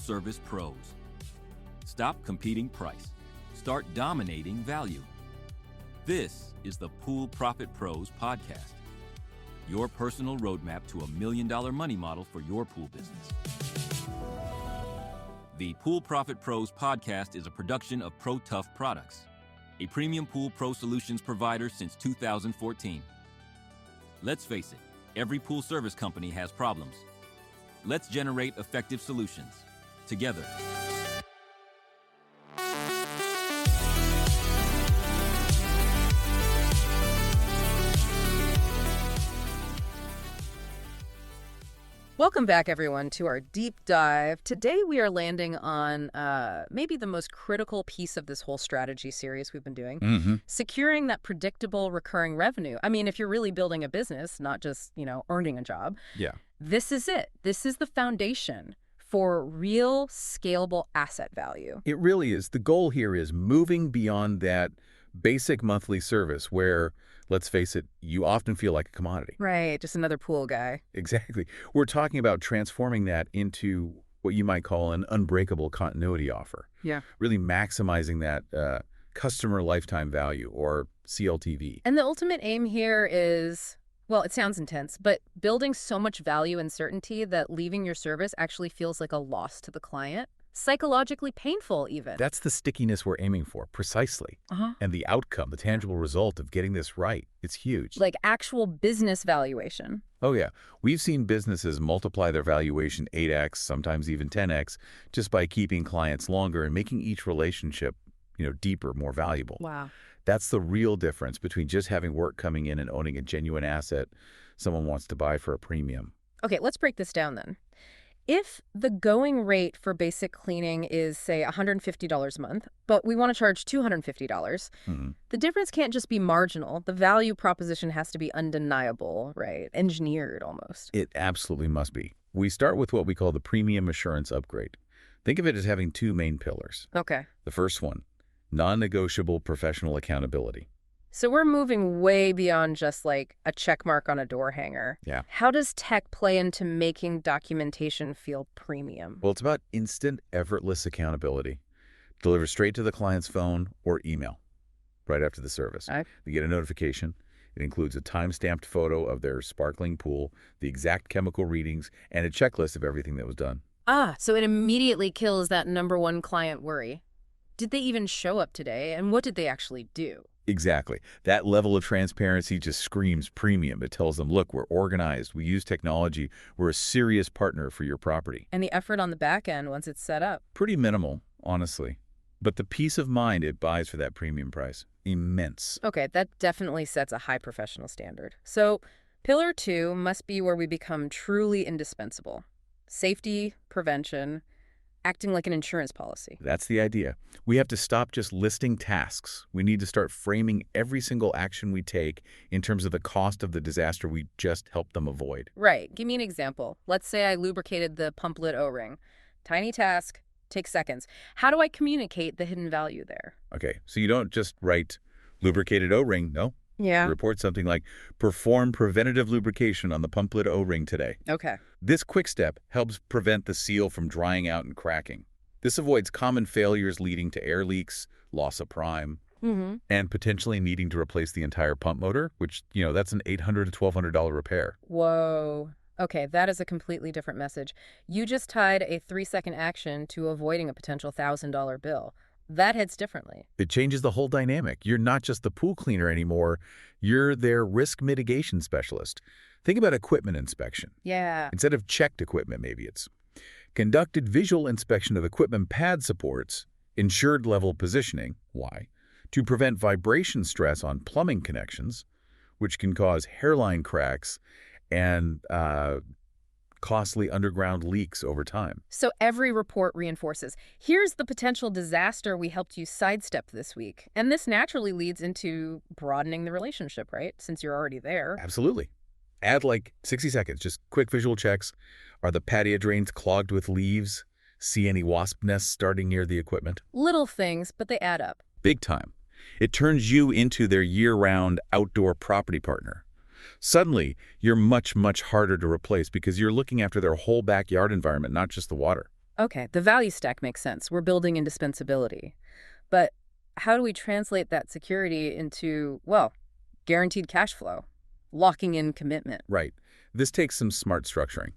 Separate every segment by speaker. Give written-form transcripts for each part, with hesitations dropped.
Speaker 1: service pros. Stop competing price. Start dominating value. This is the Pool Profit Pros podcast, your personal roadmap to $1 million money model for your pool business. The Pool Profit Pros podcast is a production of Pro Tough Products, a premium pool pro solutions provider since 2014. Let's face it, every pool service company has problems. Let's generate effective solutions together.
Speaker 2: Welcome back, everyone, to our deep dive. Today, we are landing on maybe the most critical piece of this whole strategy series we've been doing, securing that predictable recurring revenue. I mean, if you're really building a business, not just, earning a job, this is it. This is the foundation for real scalable asset value.
Speaker 3: It really is. The goal here is moving beyond that basic monthly service where, let's face it, you often feel like a commodity.
Speaker 2: Right, just another pool guy.
Speaker 3: Exactly. We're talking about transforming that into what you might call an unbreakable continuity offer.
Speaker 2: Yeah.
Speaker 3: Really maximizing that customer lifetime value, or CLTV.
Speaker 2: And the ultimate aim here is, well, it sounds intense, but building so much value and certainty that leaving your service actually feels like a loss to the client. Psychologically painful, even.
Speaker 3: That's the stickiness we're aiming for, precisely. And the outcome, the tangible result of getting this right, it's huge.
Speaker 2: Like actual business valuation.
Speaker 3: Oh, yeah. We've seen businesses multiply their valuation 8x, sometimes even 10x, just by keeping clients longer and making each relationship, deeper, more valuable.
Speaker 2: Wow.
Speaker 3: That's the real difference between just having work coming in and owning a genuine asset someone wants to buy for a premium. Okay,
Speaker 2: let's break this down then. If the going rate for basic cleaning is, say, $150 a month, but we want to charge $250, the difference can't just be marginal. The value proposition has to be undeniable, right? Engineered almost.
Speaker 3: It absolutely must be. We start with what we call the premium assurance upgrade. Think of it as having two main pillars.
Speaker 2: Okay.
Speaker 3: The first one, non-negotiable professional accountability.
Speaker 2: So we're moving way beyond just like a check mark on a door hanger.
Speaker 3: Yeah.
Speaker 2: How does tech play into making documentation feel premium?
Speaker 3: Well, it's about instant, effortless accountability. Delivered straight to the client's phone or email right after the service. They get a notification. It includes a time-stamped photo of their sparkling pool, the exact chemical readings, and a checklist of everything that was done.
Speaker 2: So it immediately kills that number one client worry. Did they even show up today? And what did they actually do?
Speaker 3: Exactly. That level of transparency just screams premium. It tells them, look, we're organized. We use technology. We're a serious partner for your property.
Speaker 2: And the effort on the back end once it's set up?
Speaker 3: Pretty minimal, honestly. But the peace of mind it buys for that premium price, immense.
Speaker 2: Okay, that definitely sets a high professional standard. So pillar 2 must be where we become truly indispensable. Safety, prevention, acting like an insurance policy.
Speaker 3: That's the idea. We have to stop just listing tasks. We need to start framing every single action we take in terms of the cost of the disaster we just helped them avoid.
Speaker 2: Right. Give me an example. Let's say I lubricated the pump lid O-ring. Tiny task, takes seconds. How do I communicate the hidden value there?
Speaker 3: Okay, so you don't just write lubricated O-ring, no?
Speaker 2: Yeah.
Speaker 3: Report something like, perform preventative lubrication on the pump lid O-ring today.
Speaker 2: Okay.
Speaker 3: This quick step helps prevent the seal from drying out and cracking. This avoids common failures leading to air leaks, loss of prime, and potentially needing to replace the entire pump motor, which, that's an $800 to $1,200 repair.
Speaker 2: Whoa. Okay, that is a completely different message. You just tied a 3-second action to avoiding a potential $1,000 bill. That hits differently.
Speaker 3: It changes the whole dynamic. You're not just the pool cleaner anymore. You're their risk mitigation specialist. Think about equipment inspection.
Speaker 2: Yeah.
Speaker 3: Instead of checked equipment, maybe it's conducted visual inspection of equipment pad supports, insured level positioning, why? To prevent vibration stress on plumbing connections, which can cause hairline cracks and costly underground leaks over time.
Speaker 2: So every report reinforces, here's the potential disaster we helped you sidestep this week. And this naturally leads into broadening the relationship, right? Since you're already there.
Speaker 3: Absolutely. Add like 60 seconds, just quick visual checks. Are the patio drains clogged with leaves? See any wasp nests starting near the equipment?
Speaker 2: Little things, but they add up.
Speaker 3: Big time. It turns you into their year-round outdoor property partner. Suddenly, you're much, much harder to replace because you're looking after their whole backyard environment, not just the water.
Speaker 2: Okay, the value stack makes sense. We're building indispensability. But how do we translate that security into, well, guaranteed cash flow, locking in commitment?
Speaker 3: Right. This takes some smart structuring.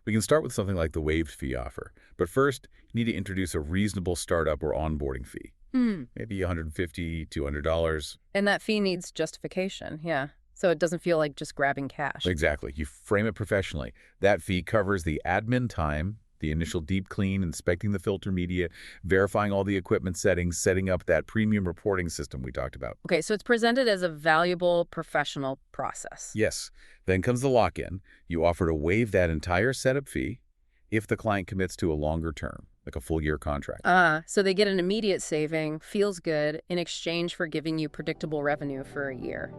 Speaker 3: We can start with something like the waived fee offer. But first, you need to introduce a reasonable startup or onboarding fee. Maybe $150, $200.
Speaker 2: And that fee needs justification, yeah. So it doesn't feel like just grabbing cash.
Speaker 3: Exactly. You frame it professionally. That fee covers the admin time, the initial deep clean, inspecting the filter media, verifying all the equipment settings, setting up that premium reporting system we talked about.
Speaker 2: Okay, so it's presented as a valuable professional process.
Speaker 3: Yes. Then comes the lock-in. You offer to waive that entire setup fee if the client commits to a longer term, like a full-year contract.
Speaker 2: So they get an immediate saving, feels good, in exchange for giving you predictable revenue for a year.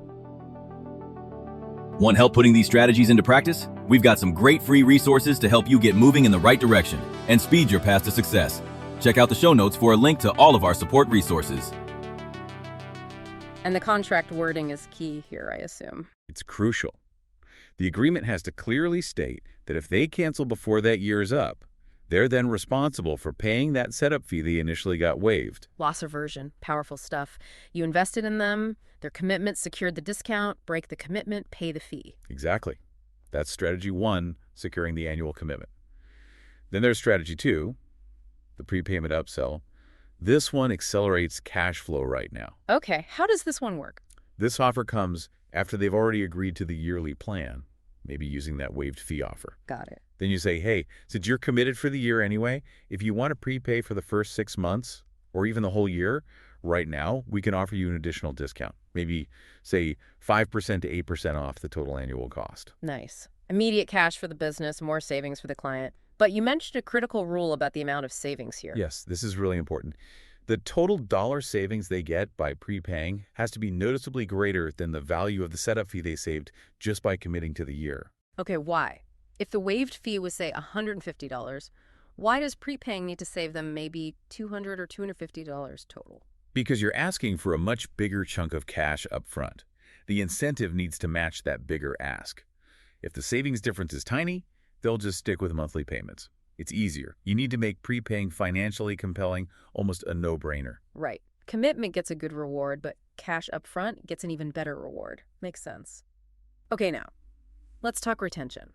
Speaker 1: Want help putting these strategies into practice? We've got some great free resources to help you get moving in the right direction and speed your path to success. Check out the show notes for a link to all of our support resources.
Speaker 2: And the contract wording is key here, I assume.
Speaker 3: It's crucial. The agreement has to clearly state that if they cancel before that year is up, they're then responsible for paying that setup fee they initially got waived.
Speaker 2: Loss aversion, powerful stuff. You invested in them, their commitment secured the discount, break the commitment, pay the fee.
Speaker 3: Exactly. That's strategy 1, securing the annual commitment. Then there's strategy 2, the prepayment upsell. This one accelerates cash flow right now.
Speaker 2: Okay, how does this one work?
Speaker 3: This offer comes after they've already agreed to the yearly plan, maybe using that waived fee offer.
Speaker 2: Got it.
Speaker 3: Then you say, hey, since you're committed for the year anyway, if you want to prepay for the first 6 months or even the whole year, right now, we can offer you an additional discount. Maybe, say, 5% to 8% off the total annual cost.
Speaker 2: Nice. Immediate cash for the business, more savings for the client. But you mentioned a critical rule about the amount of savings here.
Speaker 3: Yes, this is really important. The total dollar savings they get by prepaying has to be noticeably greater than the value of the setup fee they saved just by committing to the year.
Speaker 2: Okay, why? If the waived fee was, say, $150, why does prepaying need to save them maybe $200 or $250 total?
Speaker 3: Because you're asking for a much bigger chunk of cash up front. The incentive needs to match that bigger ask. If the savings difference is tiny, they'll just stick with monthly payments. It's easier. You need to make prepaying financially compelling, almost a no-brainer.
Speaker 2: Right. Commitment gets a good reward, but cash up front gets an even better reward. Makes sense. Okay, now, let's talk retention.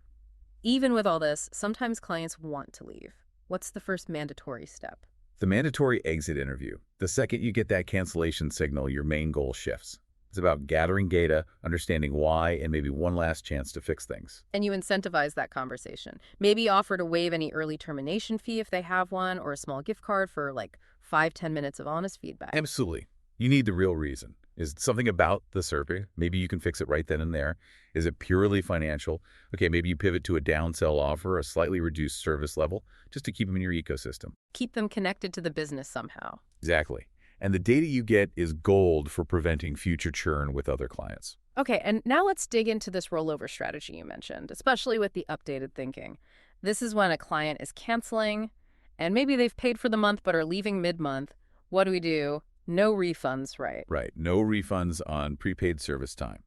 Speaker 2: Even with all this, sometimes clients want to leave. What's the first mandatory step?
Speaker 3: The mandatory exit interview. The second you get that cancellation signal, your main goal shifts. It's about gathering data, understanding why, and maybe one last chance to fix things.
Speaker 2: And you incentivize that conversation. Maybe offer to waive any early termination fee if they have one, or a small gift card for like 5-10 minutes of honest feedback.
Speaker 3: Absolutely. You need the real reason. Is it something about the survey? Maybe you can fix it right then and there. Is it purely financial? Okay, maybe you pivot to a downsell offer, a slightly reduced service level, just to keep them in your ecosystem.
Speaker 2: Keep them connected to the business somehow.
Speaker 3: Exactly. And the data you get is gold for preventing future churn with other clients.
Speaker 2: Okay, and now let's dig into this rollover strategy you mentioned, especially with the updated thinking. This is when a client is canceling, and maybe they've paid for the month but are leaving mid-month. What do? No refunds, right?
Speaker 3: Right. No refunds on prepaid service time.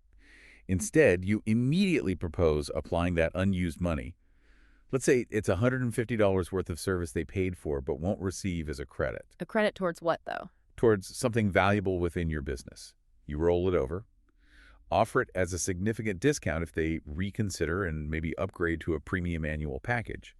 Speaker 3: Instead, you immediately propose applying that unused money. Let's say it's $150 worth of service they paid for but won't receive as a credit.
Speaker 2: A credit towards what, though?
Speaker 3: Towards something valuable within your business. You roll it over, offer it as a significant discount if they reconsider and maybe upgrade to a premium annual package,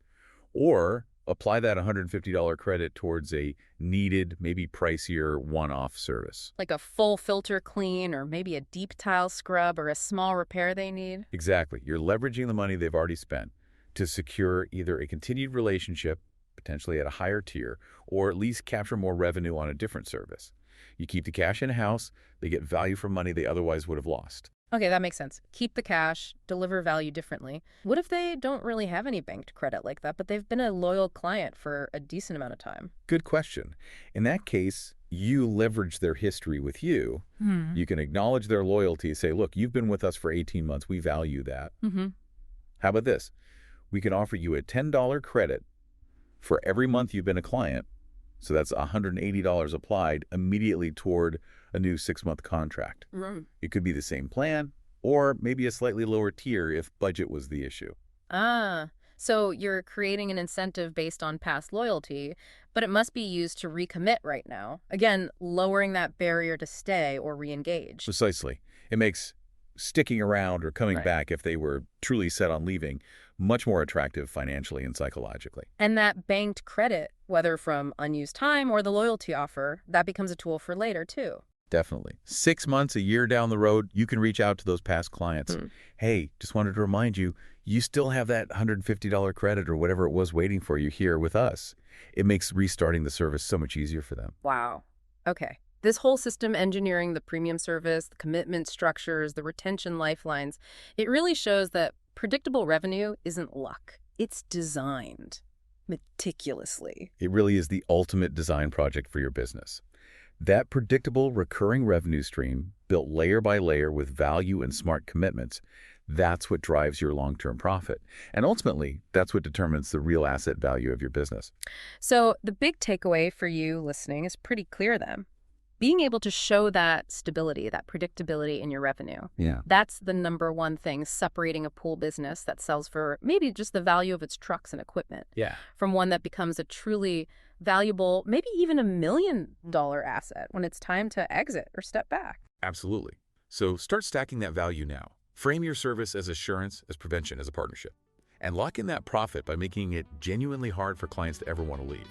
Speaker 3: or apply that $150 credit towards a needed, maybe pricier one-off service.
Speaker 2: Like a full filter clean or maybe a deep tile scrub or a small repair they need?
Speaker 3: Exactly. You're leveraging the money they've already spent to secure either a continued relationship, potentially at a higher tier, or at least capture more revenue on a different service. You keep the cash in-house, they get value for money they otherwise would have lost.
Speaker 2: Okay, that makes sense. Keep the cash, deliver value differently. What if they don't really have any banked credit like that, but they've been a loyal client for a decent amount of time?
Speaker 3: Good question. In that case, you leverage their history with you. You can acknowledge their loyalty, say, look, you've been with us for 18 months. We value that. How about this? We can offer you a $10 credit for every month you've been a client. So that's $180 applied immediately toward a new 6-month contract. It could be the same plan or maybe a slightly lower tier if budget was the issue.
Speaker 2: So So you're creating an incentive based on past loyalty, but it must be used to recommit right now. Again, lowering that barrier to stay or re-engage.
Speaker 3: Precisely. It makes sticking around or coming back if they were truly set on leaving much more attractive financially and psychologically.
Speaker 2: And that banked credit, whether from unused time or the loyalty offer, that becomes a tool for later, too.
Speaker 3: Definitely. 6 months, a year down the road, you can reach out to those past clients. Hey, just wanted to remind you, you still have that $150 credit or whatever it was waiting for you here with us. It makes restarting the service so much easier for them.
Speaker 2: Wow. Okay. This whole system engineering, the premium service, the commitment structures, the retention lifelines, it really shows that predictable revenue isn't luck. It's designed meticulously.
Speaker 3: It really is the ultimate design project for your business. That predictable recurring revenue stream, built layer by layer with value and smart commitments, that's what drives your long-term profit. And ultimately, that's what determines the real asset value of your business.
Speaker 2: So the big takeaway for you listening is pretty clear then. Being able to show that stability, that predictability in your revenue, that's the number one thing separating a pool business that sells for maybe just the value of its trucks and equipment from one that becomes a truly valuable, maybe even $1 million asset when it's time to exit or step back.
Speaker 3: Absolutely. So start stacking that value now. Frame your service as assurance, as prevention, as a partnership. And lock in that profit by making it genuinely hard for clients to ever want to leave.